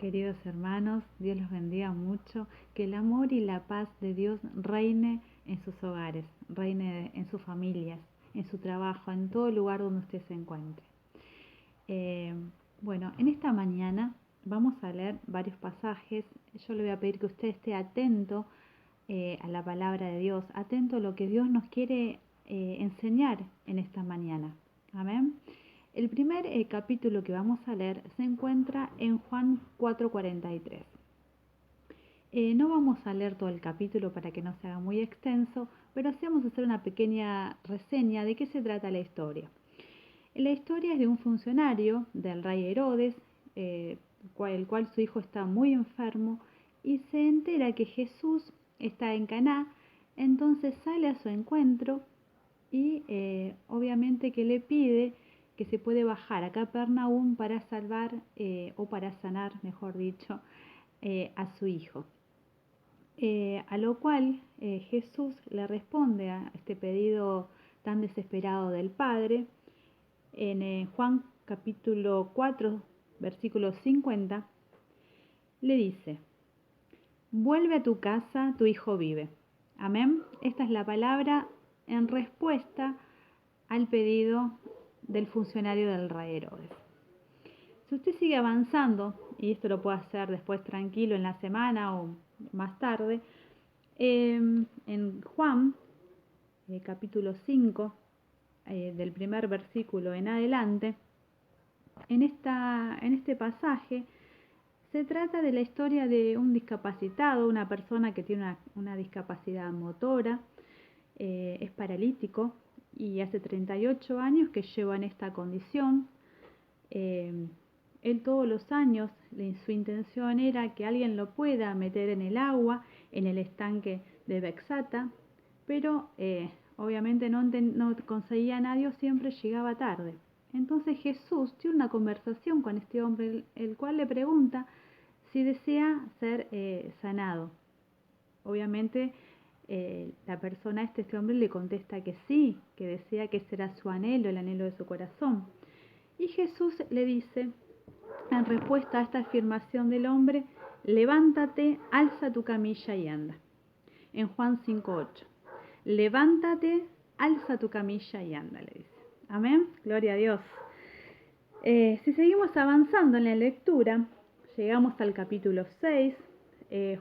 Queridos hermanos, Dios los bendiga mucho, que el amor y la paz de Dios reine en sus hogares, reine en sus familias, en su trabajo, en todo lugar donde usted se encuentre. Bueno, en esta mañana vamos a leer varios pasajes. Yo le voy a pedir que usted esté atento a la palabra de Dios, atento a lo que Dios nos quiere enseñar en esta mañana. Amén. El primer capítulo que vamos a leer se encuentra en Juan 4:43. No vamos a leer todo el capítulo para que no se haga muy extenso, pero sí vamos a hacer una pequeña reseña de qué se trata la historia. La historia es de un funcionario del rey Herodes, el cual su hijo está muy enfermo y se entera que Jesús está en Caná, entonces sale a su encuentro y obviamente que le pide que se puede bajar a Capernaum para salvar o para sanar, mejor dicho, a su hijo. A lo cual Jesús le responde a este pedido tan desesperado del Padre. En Juan capítulo 4, versículo 50, le dice: vuelve a tu casa, tu hijo vive. Amén. Esta es la palabra en respuesta al pedido del funcionario del rey Herodes. Si usted sigue avanzando, y esto lo puede hacer después tranquilo en la semana o más tarde, en Juan capítulo 5, del primer versículo en adelante, en este pasaje se trata de la historia de un discapacitado, una persona que tiene una discapacidad motora, es paralítico y hace 38 años que lleva en esta condición. Él todos los años, su intención era que alguien lo pueda meter en el agua, en el estanque de Bexata, pero obviamente no conseguía a nadie, siempre llegaba tarde. Entonces Jesús tiene una conversación con este hombre, el cual le pregunta si desea ser sanado. Obviamente la persona, este hombre le contesta que sí, que desea, que será su anhelo, el anhelo de su corazón. Y Jesús le dice, en respuesta a esta afirmación del hombre: levántate, alza tu camilla y anda. En Juan 5:8, levántate, alza tu camilla y anda, le dice. Amén, gloria a Dios. Si seguimos avanzando en la lectura, llegamos al capítulo 6,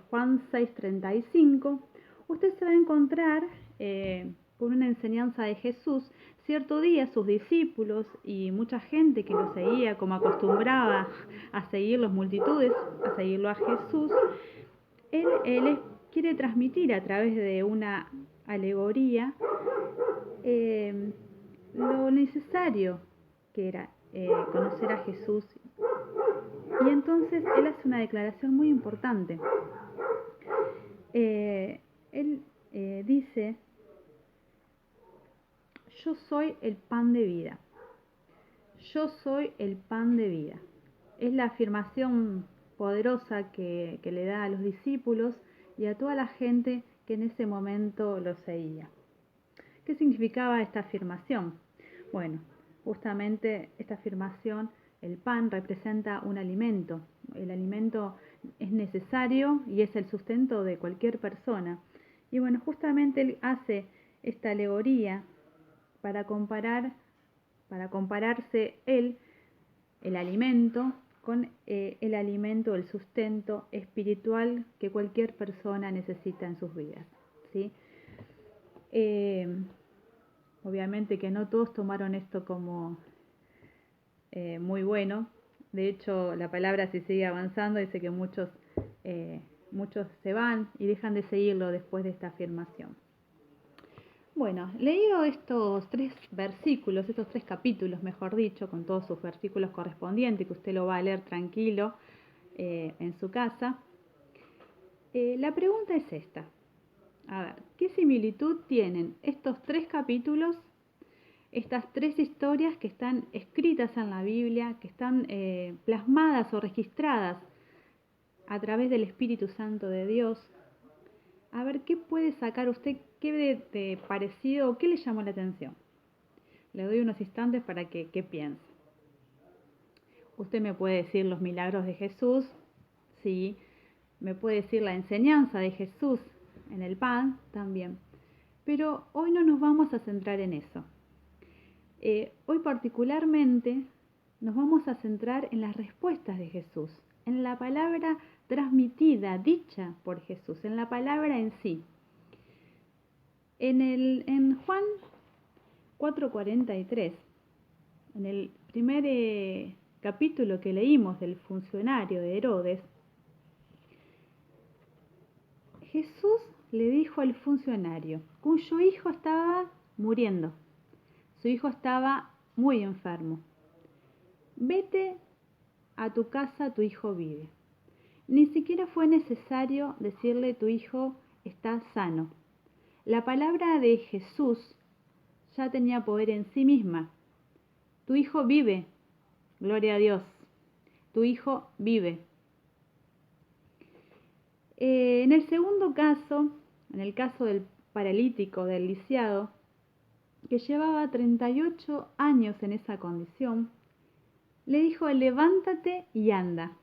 Juan 6:35, usted se va a encontrar con una enseñanza de Jesús. Cierto día sus discípulos y mucha gente que lo seguía, como acostumbraba a seguir las multitudes, a seguirlo a Jesús, él les quiere transmitir a través de una alegoría lo necesario que era conocer a Jesús. Y entonces él hace una declaración muy importante. Él dice: yo soy el pan de vida. Yo soy el pan de vida. Es la afirmación poderosa que le da a los discípulos y a toda la gente que en ese momento lo seguía. ¿Qué significaba esta afirmación? Bueno, justamente esta afirmación, el pan representa un alimento. El alimento es necesario y es el sustento de cualquier persona. Y bueno, justamente él hace esta alegoría para compararse el alimento, con el alimento, el sustento espiritual que cualquier persona necesita en sus vidas, ¿sí? Obviamente que no todos tomaron esto como muy bueno. De hecho, la palabra, si sigue avanzando, dice que muchos se van y dejan de seguirlo después de esta afirmación. Bueno, leído estos tres capítulos, mejor dicho, con todos sus versículos correspondientes, que usted lo va a leer tranquilo en su casa, la pregunta es esta. A ver, ¿qué similitud tienen estos tres capítulos, estas tres historias que están escritas en la Biblia, que están plasmadas o registradas a través del Espíritu Santo de Dios? A ver, ¿qué puede sacar usted? ¿Qué de parecido o qué le llamó la atención? Le doy unos instantes para que piense. Usted me puede decir los milagros de Jesús, Sí, me puede decir la enseñanza de Jesús en el pan también. Pero hoy no nos vamos a centrar en eso. Hoy particularmente nos vamos a centrar en las respuestas de Jesús, en la palabra transmitida, dicha por Jesús, en la palabra en sí. En Juan 4:43, en el primer capítulo que leímos del funcionario de Herodes, Jesús le dijo al funcionario, cuyo hijo estaba muriendo, su hijo estaba muy enfermo: vete a tu casa, tu hijo vive. Ni siquiera fue necesario decirle tu hijo está sano. La palabra de Jesús ya tenía poder en sí misma. Tu hijo vive, gloria a Dios, tu hijo vive. En el segundo caso, en el caso del paralítico, del lisiado, que llevaba 38 años en esa condición, le dijo: levántate y anda.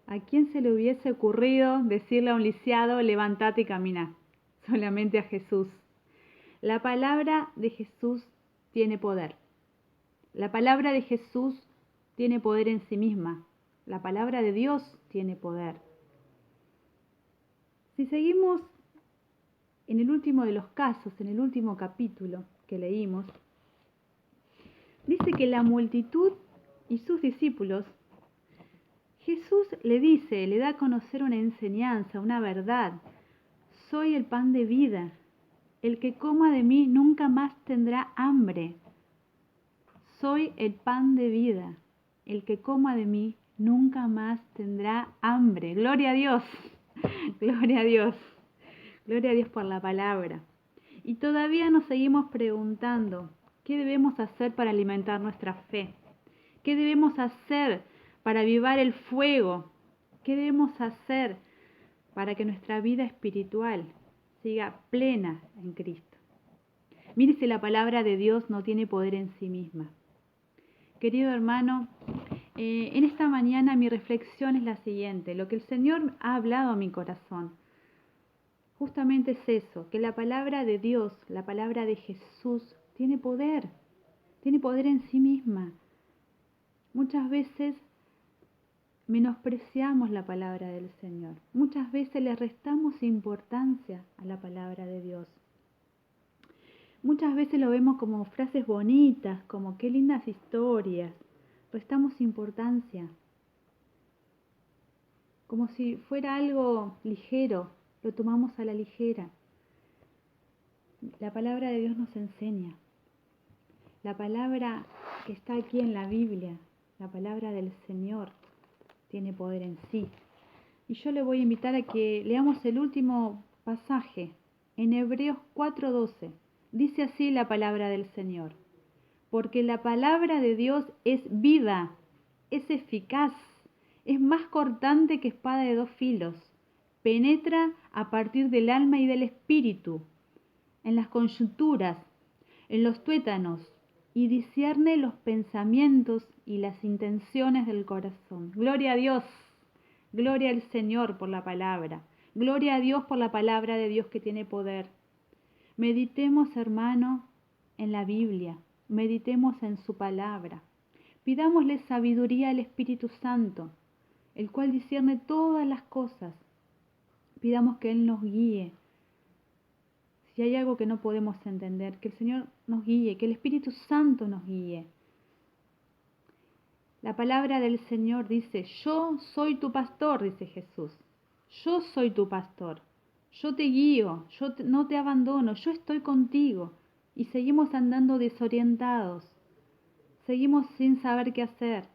¿A quién se le hubiese ocurrido decirle a un lisiado: levántate y camina? Solamente a Jesús. La palabra de Jesús tiene poder. La palabra de Jesús tiene poder en sí misma. La palabra de Dios tiene poder. Si seguimos en el último de los casos, en el último capítulo que leímos, dice que la multitud y sus discípulos, Jesús le da a conocer una enseñanza, una verdad. Soy el pan de vida. El que coma de mí nunca más tendrá hambre. Soy el pan de vida. El que coma de mí nunca más tendrá hambre. Gloria a Dios. Gloria a Dios. Gloria a Dios por la palabra. Y todavía nos seguimos preguntando, ¿qué debemos hacer para alimentar nuestra fe? ¿Qué debemos hacer para avivar el fuego? ¿Qué debemos hacer para que nuestra vida espiritual siga plena en Cristo? Mire si la palabra de Dios no tiene poder en sí misma. Querido hermano, en esta mañana mi reflexión es la siguiente. Lo que el Señor ha hablado a mi corazón justamente es eso, que la palabra de Dios, la palabra de Jesús, tiene poder en sí misma. Muchas veces menospreciamos la palabra del Señor. Muchas veces le restamos importancia a la palabra de Dios. Muchas veces lo vemos como frases bonitas, como qué lindas historias. Restamos importancia. Como si fuera algo ligero, lo tomamos a la ligera. La palabra de Dios nos enseña. La palabra que está aquí en la Biblia, la palabra del Señor, tiene poder en sí. Y yo le voy a invitar a que leamos el último pasaje, en Hebreos 4:12. Dice así la palabra del Señor: porque la palabra de Dios es viva, es eficaz, es más cortante que espada de 2 filos, penetra a partir del alma y del espíritu, en las coyunturas, en los tuétanos, y discierne los pensamientos y las intenciones del corazón. Gloria a Dios, gloria al Señor por la palabra, gloria a Dios por la palabra de Dios que tiene poder. Meditemos, hermano, en la Biblia, meditemos en su palabra. Pidámosle sabiduría al Espíritu Santo, el cual discierne todas las cosas. Pidamos que Él nos guíe. Si hay algo que no podemos entender, que el Señor nos guíe, que el Espíritu Santo nos guíe. La palabra del Señor dice: yo soy tu pastor, dice Jesús. Yo soy tu pastor. Yo te guío, no te abandono, yo estoy contigo. Y seguimos andando desorientados. Seguimos sin saber qué hacer.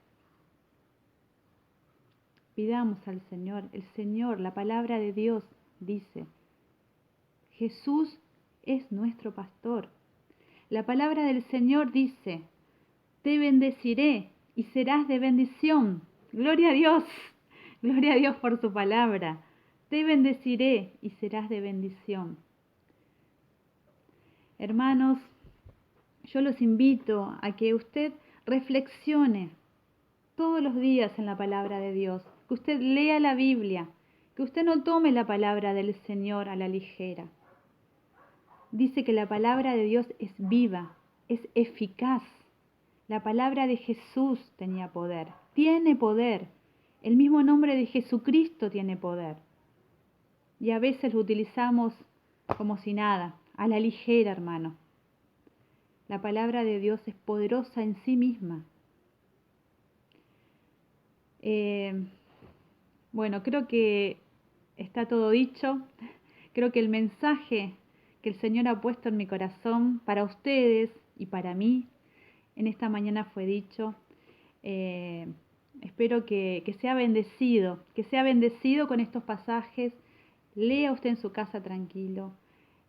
Pidamos al Señor. El Señor, la palabra de Dios dice: Jesús es nuestro pastor. La palabra del Señor dice: te bendeciré y serás de bendición. Gloria a Dios. Gloria a Dios por su palabra. Te bendeciré y serás de bendición. Hermanos, yo los invito a que usted reflexione todos los días en la palabra de Dios, que usted lea la Biblia, que usted no tome la palabra del Señor a la ligera. Dice que la palabra de Dios es viva, es eficaz. La palabra de Jesús tenía poder, tiene poder. El mismo nombre de Jesucristo tiene poder. Y a veces lo utilizamos como si nada, a la ligera, hermano. La palabra de Dios es poderosa en sí misma. Bueno, creo que está todo dicho. Creo que el mensaje que el Señor ha puesto en mi corazón para ustedes y para mí en esta mañana fue dicho. Espero que sea bendecido con estos pasajes. Lea usted en su casa tranquilo.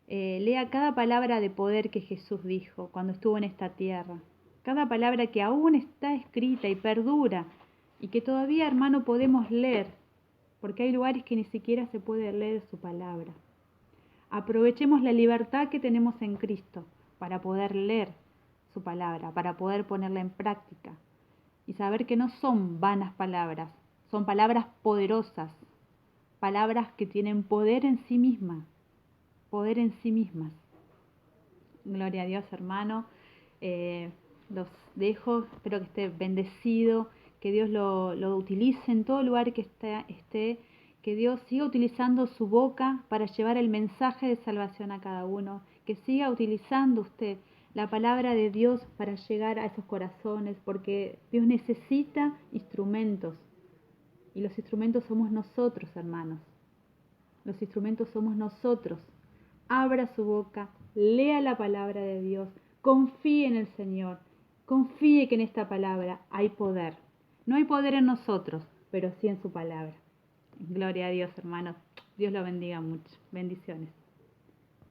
Lea cada palabra de poder que Jesús dijo cuando estuvo en esta tierra. Cada palabra que aún está escrita y perdura y que todavía, hermano, podemos leer, porque hay lugares que ni siquiera se puede leer su palabra. Aprovechemos la libertad que tenemos en Cristo para poder leer su palabra, para poder ponerla en práctica y saber que no son vanas palabras, son palabras poderosas, palabras que tienen poder en sí mismas, poder en sí mismas. Gloria a Dios, hermano. Los dejo, espero que esté bendecido, que Dios lo utilice en todo lugar que esté, que Dios siga utilizando su boca para llevar el mensaje de salvación a cada uno, que siga utilizando usted la palabra de Dios para llegar a esos corazones, porque Dios necesita instrumentos, y los instrumentos somos nosotros, hermanos. Los instrumentos somos nosotros. Abra su boca, lea la palabra de Dios, confíe en el Señor, confíe que en esta palabra hay poder. No hay poder en nosotros, pero sí en su palabra. Gloria a Dios, hermanos. Dios lo bendiga mucho. Bendiciones.